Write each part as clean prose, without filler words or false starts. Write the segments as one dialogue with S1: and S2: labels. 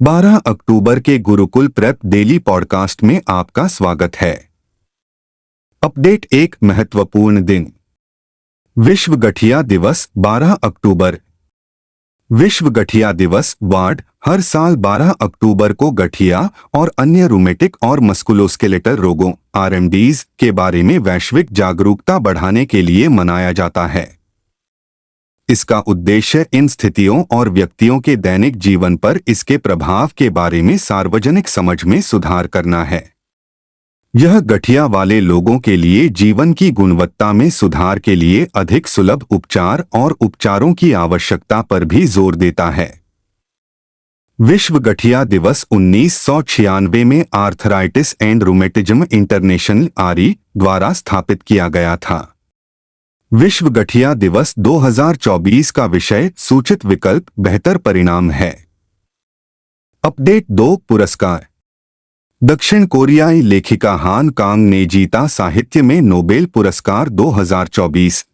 S1: 12 अक्टूबर के Gurukul prep daily podcast में आपका स्वागत है। अपडेट, एक महत्वपूर्ण दिन। विश्व गठिया दिवस 12 अक्टूबर। विश्व गठिया दिवस वार्ड हर साल 12 अक्टूबर को गठिया और अन्य रूमेटिक और मस्कुलोस्केलेटल रोगों आरएमडीज के बारे में वैश्विक जागरूकता बढ़ाने के लिए मनाया जाता है। इसका उद्देश्य इन स्थितियों और व्यक्तियों के दैनिक जीवन पर इसके प्रभाव के बारे में सार्वजनिक समझ में सुधार करना है। यह गठिया वाले लोगों के लिए जीवन की गुणवत्ता में सुधार के लिए अधिक सुलभ उपचार और उपचारों की आवश्यकता पर भी जोर देता है। विश्व गठिया दिवस 1996 में आर्थराइटिस एंड रूमेटिज्म इंटरनेशनल आरई द्वारा स्थापित किया गया था। विश्व गठिया दिवस 2024 का विषय सूचित विकल्प बेहतर परिणाम है। अपडेट 2 पुरस्कार। दक्षिण कोरियाई लेखिका हान कांग ने जीता साहित्य में नोबेल पुरस्कार 2024।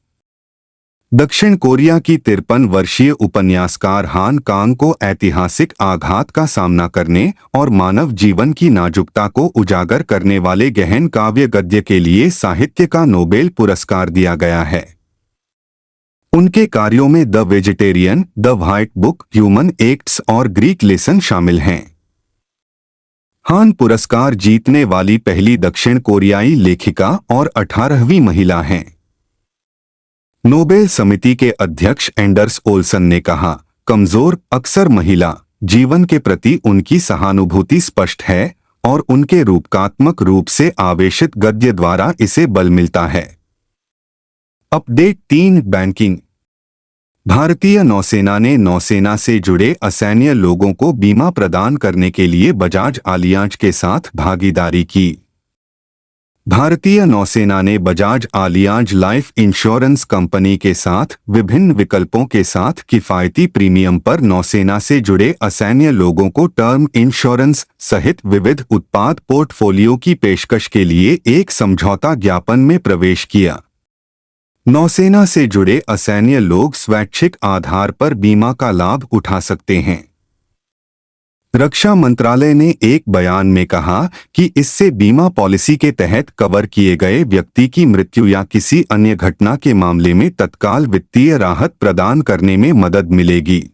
S1: दक्षिण कोरिया की 53 वर्षीय उपन्यासकार हान कांग को ऐतिहासिक आघात का सामना करने और मानव जीवन की नाजुकता को उजागर करने वाले गहन काव्य गद्य के लिए साहित्य का नोबेल पुरस्कार दिया गया है। उनके कार्यों में the vegetarian, the white book, human acts और ग्रीक लेसन शामिल हैं। हान पुरस्कार जीतने वाली पहली दक्षिण कोरियाई लेखिका और 18वीं महिला हैं। नोबेल समिति के अध्यक्ष एंडर्स ओल्सन ने कहा, कमजोर, अक्सर महिला जीवन के प्रति उनकी सहानुभूति स्पष्ट है और उनके रूपकात्मक रूप से आवेशित गद्य द्वारा इसे बल मिलता है। Update 3 banking. भारतीय नौसेना ने नौसेना से जुड़े असैन्य लोगों को बीमा प्रदान करने के लिए बजाज आलियांज के साथ भागीदारी की। भारतीय नौसेना ने Bajaj Allianz life insurance company के साथ विभिन्न विकल्पों के साथ किफायती प्रीमियम पर नौसेना से जुड़े असैन्य लोगों को टर्म इंश्योरेंस सहित विविध उत्पाद पोर्टफोलियो की पेशकश के लिए एक समझौता ज्ञापन में प्रवेश किया। नौसेना से जुड़े असैन्य लोग स्वैच्छिक आधार पर बीमा का लाभ उठा सकते हैं। रक्षा मंत्रालय ने एक बयान में कहा कि इससे बीमा पॉलिसी के तहत कवर किए गए व्यक्ति की मृत्यु या किसी अन्य घटना के मामले में तत्काल वित्तीय राहत प्रदान करने में मदद मिलेगी।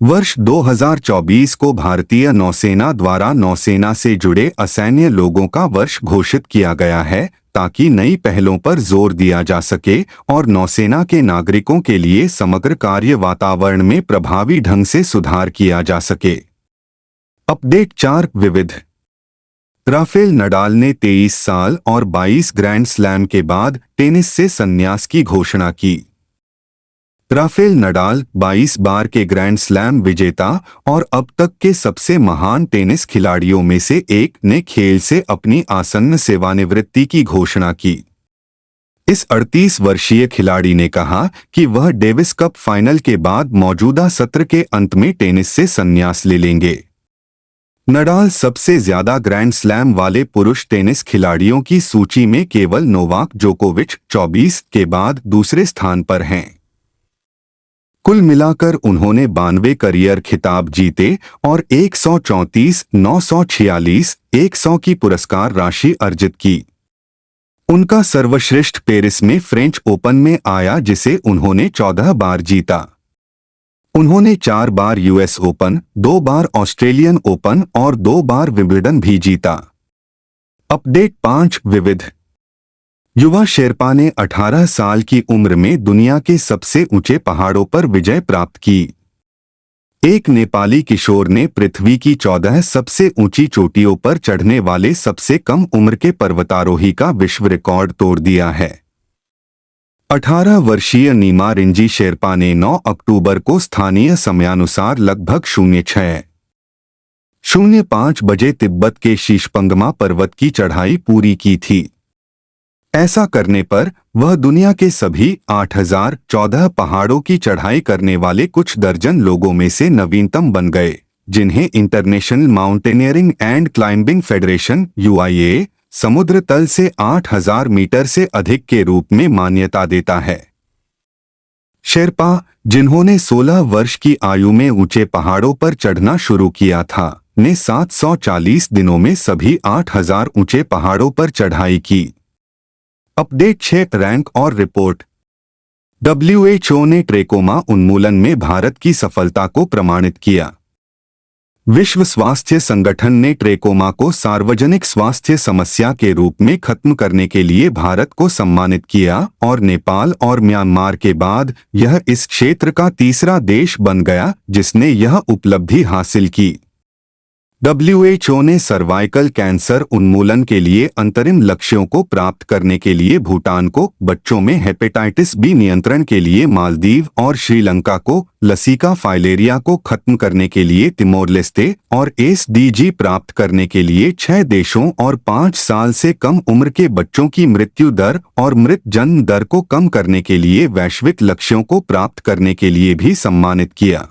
S1: वर्ष 2024 को भारतीय नौसेना द्वारा नौसेना से जुड़े असैन्य लोगों का वर्ष घोषित किया गया है ताकि नई पहलों पर जोर दिया जा सके और नौसेना के नागरिकों के लिए समग्र कार्य वातावरण में प्रभावी ढंग से सुधार किया जा सके। अपडेट 4 विविध। राफेल नडाल ने 23 साल और 22 ग्रैंड स्लैम के बाद टेनिस से संन्यास की घोषणा की। राफेल नडाल 22 बार के ग्रैंड स्लैम विजेता और अब तक के सबसे महान टेनिस खिलाड़ियों में से एक ने खेल से अपनी आसन्न सेवानिवृत्ति की घोषणा की। इस 38 वर्षीय खिलाड़ी ने कहा कि वह डेविस कप फाइनल के बाद मौजूदा सत्र के अंत में टेनिस से संन्यास ले लेंगे। नडाल सबसे ज्यादा ग्रैंड स्लैम वाले पुरुष टेनिस खिलाड़ियों की सूची में केवल नोवाक जोकोविच 24 के बाद दूसरे स्थान पर हैं। कुल मिलाकर उन्होंने 92 करियर खिताब जीते और 134, 946, 100 की पुरस्कार राशि अर्जित की। उनका सर्वश्रेष्ठ पेरिस में फ्रेंच ओपन में आया जिसे उन्होंने 14 बार जीता। उन्होंने 4 बार यूएस ओपन, 2 बार ऑस्ट्रेलियन ओपन और 2 बार विंबलडन भी जीता। अपडेट 5 विविध। युवा शेरपा ने 18 साल की उम्र में दुनिया के सबसे ऊंचे पहाड़ों पर विजय प्राप्त की। एक नेपाली किशोर ने पृथ्वी की 14 सबसे ऊंची चोटियों पर चढ़ने वाले सबसे कम उम्र के पर्वतारोही का विश्व रिकॉर्ड तोड़ दिया है। 18 वर्षीय नीमा रिंजी शेरपा ने 9 अक्टूबर को स्थानीय समयानुसार लगभग 06:05 बजे तिब्बत के शीशपंगमा पर्वत की चढ़ाई पूरी की थी। ऐसा करने पर वह दुनिया के सभी 8014 पहाड़ों की चढ़ाई करने वाले कुछ दर्जन लोगों में से नवीनतम बन गए, जिन्हें international mountaineering and climbing federation (UIA) समुद्र तल से 8000 मीटर से अधिक के रूप में मान्यता देता है। शेरपा, जिन्होंने 16 वर्ष की आयु में ऊंचे पहाड़ों पर चढ़ना शुरू किया था, ने 740 दिनों में सभी 8000 ऊंचे पहाड़ों पर चढ़ाई की। अपडेट 6 रैंक और रिपोर्ट। WHO ने ट्रेकोमा उन्मूलन में भारत की सफलता को प्रमाणित किया। विश्व स्वास्थ्य संगठन ने ट्रेकोमा को सार्वजनिक स्वास्थ्य समस्या के रूप में खत्म करने के लिए भारत को सम्मानित किया और नेपाल और म्यांमार के बाद यह इस क्षेत्र का तीसरा देश बन गया जिसने यह उपलब्धि हासिल की। WHO ने सर्वाइकल कैंसर उन्मूलन के लिए अंतरिम लक्ष्यों को प्राप्त करने के लिए भूटान को, बच्चों में हेपेटाइटिस बी नियंत्रण के लिए मालदीव और श्रीलंका को, लसिका फाइलेरिया को खत्म करने के लिए तिमोर लेस्ते और SDG प्राप्त करने के लिए 6 देशों और 5 साल से कम उम्र के बच्चों की मृत्यु दर और मृत जन्म दर को कम करने के लिए वैश्विक लक्ष्यों को प्राप्त करने के लिए भी सम्मानित किया।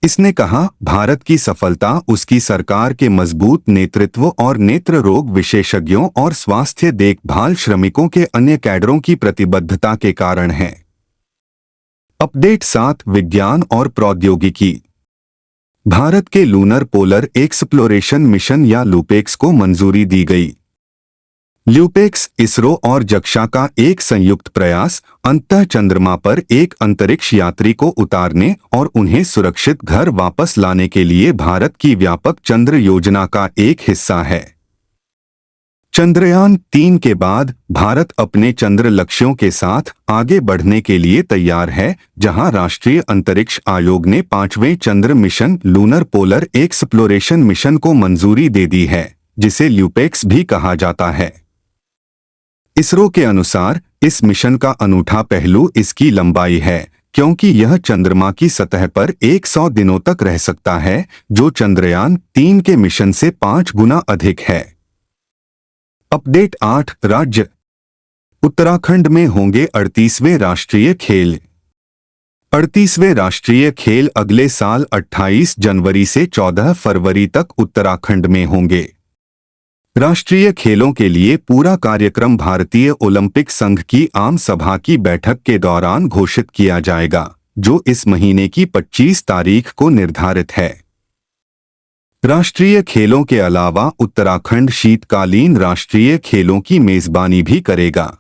S1: इसने कहा, भारत की सफलता उसकी सरकार के मजबूत नेतृत्व और नेत्र रोग विशेषज्ञों और स्वास्थ्य देखभाल श्रमिकों के अन्य कैडरों की प्रतिबद्धता के कारण है। अपडेट 7 विज्ञान और प्रौद्योगिकी। भारत के लूनर पोलर एक्सप्लोरेशन मिशन या लूपेक्स को मंजूरी दी गई। ल्यूपेक्स इसरो और जक्षा का एक संयुक्त प्रयास अंततः चंद्रमा पर एक अंतरिक्ष यात्री को उतारने और उन्हें सुरक्षित घर वापस लाने के लिए भारत की व्यापक चंद्र योजना का एक हिस्सा है। चंद्रयान 3 के बाद भारत अपने चंद्र लक्ष्यों के साथ आगे बढ़ने के लिए तैयार है, जहां राष्ट्रीय अंतरिक्ष आयोग ने 5वें चंद्र मिशन लूनर पोलर एक्सप्लोरेशन मिशन को मंजूरी दे दी है, जिसे ल्यूपेक्स भी कहा जाता है। इसरो के अनुसार इस मिशन का अनूठा पहलू इसकी लंबाई है, क्योंकि यह चंद्रमा की सतह पर 100 दिनों तक रह सकता है, जो चंद्रयान 3 के मिशन से 5 गुना अधिक है। अपडेट 8 राज्य। उत्तराखंड में होंगे 38वें राष्ट्रीय खेल। 38वें राष्ट्रीय खेल अगले साल 28 जनवरी से 14 फरवरी तक उत्तराखंड में होंगे। राष्ट्रीय खेलों के लिए पूरा कार्यक्रम भारतीय ओलंपिक संघ की आम सभा की बैठक के दौरान घोषित किया जाएगा, जो इस महीने की 25 तारीख को निर्धारित है। राष्ट्रीय खेलों के अलावा उत्तराखंड शीतकालीन राष्ट्रीय खेलों की मेजबानी भी करेगा।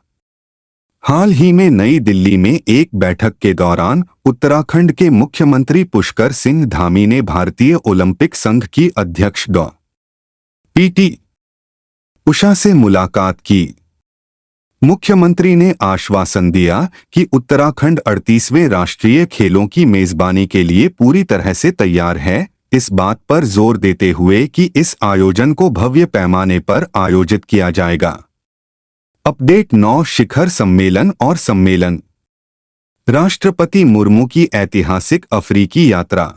S1: हाल ही में नई दिल्ली में एक बैठक के दौरान उत्तराखंड के मुख्यमंत्री पुष्कर सिंह धामी ने भारतीय ओलंपिक संघ की अध्यक्ष डॉ. PT उषा से मुलाकात की। मुख्यमंत्री ने आश्वासन दिया कि उत्तराखंड 38वें राष्ट्रीय खेलों की मेजबानी के लिए पूरी तरह से तैयार है, इस बात पर जोर देते हुए कि इस आयोजन को भव्य पैमाने पर आयोजित किया जाएगा। अपडेट 9 शिखर सम्मेलन और सम्मेलन। राष्ट्रपति मुर्मू की ऐतिहासिक अफ्रीकी यात्रा।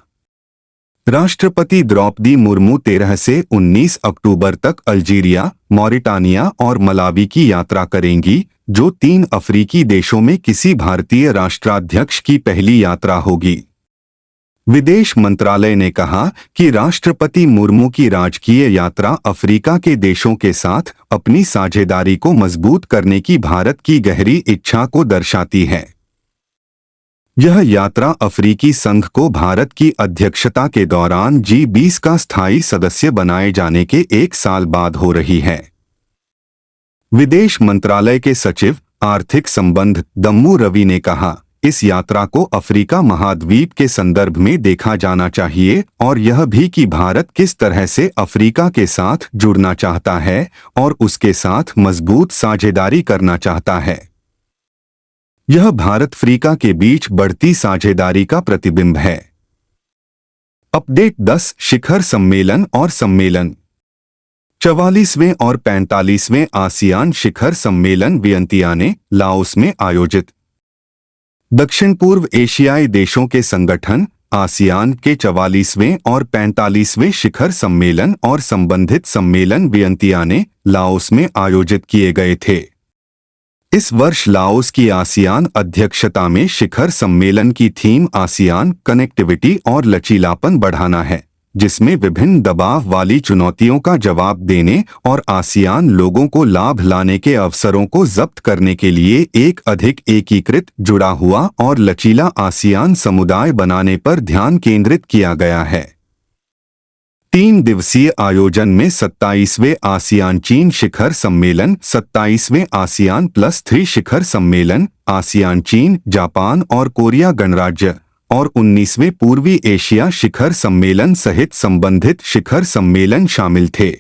S1: राष्ट्रपति द्रौपदी मुर्मू 13 से 19 अक्टूबर तक अल्जीरिया, मॉरिटानिया और मलावी की यात्रा करेंगी, जो 3 अफ्रीकी देशों में किसी भारतीय राष्ट्राध्यक्ष की पहली यात्रा होगी। विदेश मंत्रालय ने कहा कि राष्ट्रपति मुर्मू की राजकीय यात्रा अफ्रीका के देशों के साथ अपनी साझेदारी को मजबूत करने की भारत की गहरी इच्छा को दर्शाती है। यह यात्रा अफ्रीकी संघ को भारत की अध्यक्षता के दौरान G20 का स्थायी सदस्य बनाए जाने के 1 साल बाद हो रही है। विदेश मंत्रालय के सचिव आर्थिक संबंध दम्मू रवि ने कहा, इस यात्रा को अफ्रीका महाद्वीप के संदर्भ में देखा जाना चाहिए और यह भी कि भारत किस तरह से अफ्रीका के साथ जुड़ना चाहता है और उसके साथ मजबूत साझेदारी करना चाहता है। यह भारत अफ्रीका के बीच बढ़ती साझेदारी का प्रतिबिंब है। अपडेट 10 शिखर सम्मेलन और सम्मेलन। 44वें और 45वें आसियान शिखर सम्मेलन वियंतियाने, लाओस में आयोजित। दक्षिण पूर्व एशियाई देशों के संगठन आसियान के 44वें और 45वें शिखर सम्मेलन और संबंधित सम्मेलन वियंतियाने, लाओस में आयोजित किए गए थे। इस वर्ष लाओस की आसियान अध्यक्षता में शिखर सम्मेलन की थीम आसियान कनेक्टिविटी और लचीलापन बढ़ाना है, जिसमें विभिन्न दबाव वाली चुनौतियों का जवाब देने और आसियान लोगों को लाभ लाने के अवसरों को जब्त करने के लिए एक अधिक एकीकृत, जुड़ा हुआ और लचीला आसियान समुदाय बनाने पर ध्यान केंद्रित किया गया है। 3 दिवसीय आयोजन में 27वें आसियान चीन शिखर सम्मेलन, 27वें आसियान +3 शिखर सम्मेलन, आसियान चीन, जापान और कोरिया गणराज्य और 19वें पूर्वी एशिया शिखर सम्मेलन सहित संबंधित शिखर सम्मेलन शामिल थे।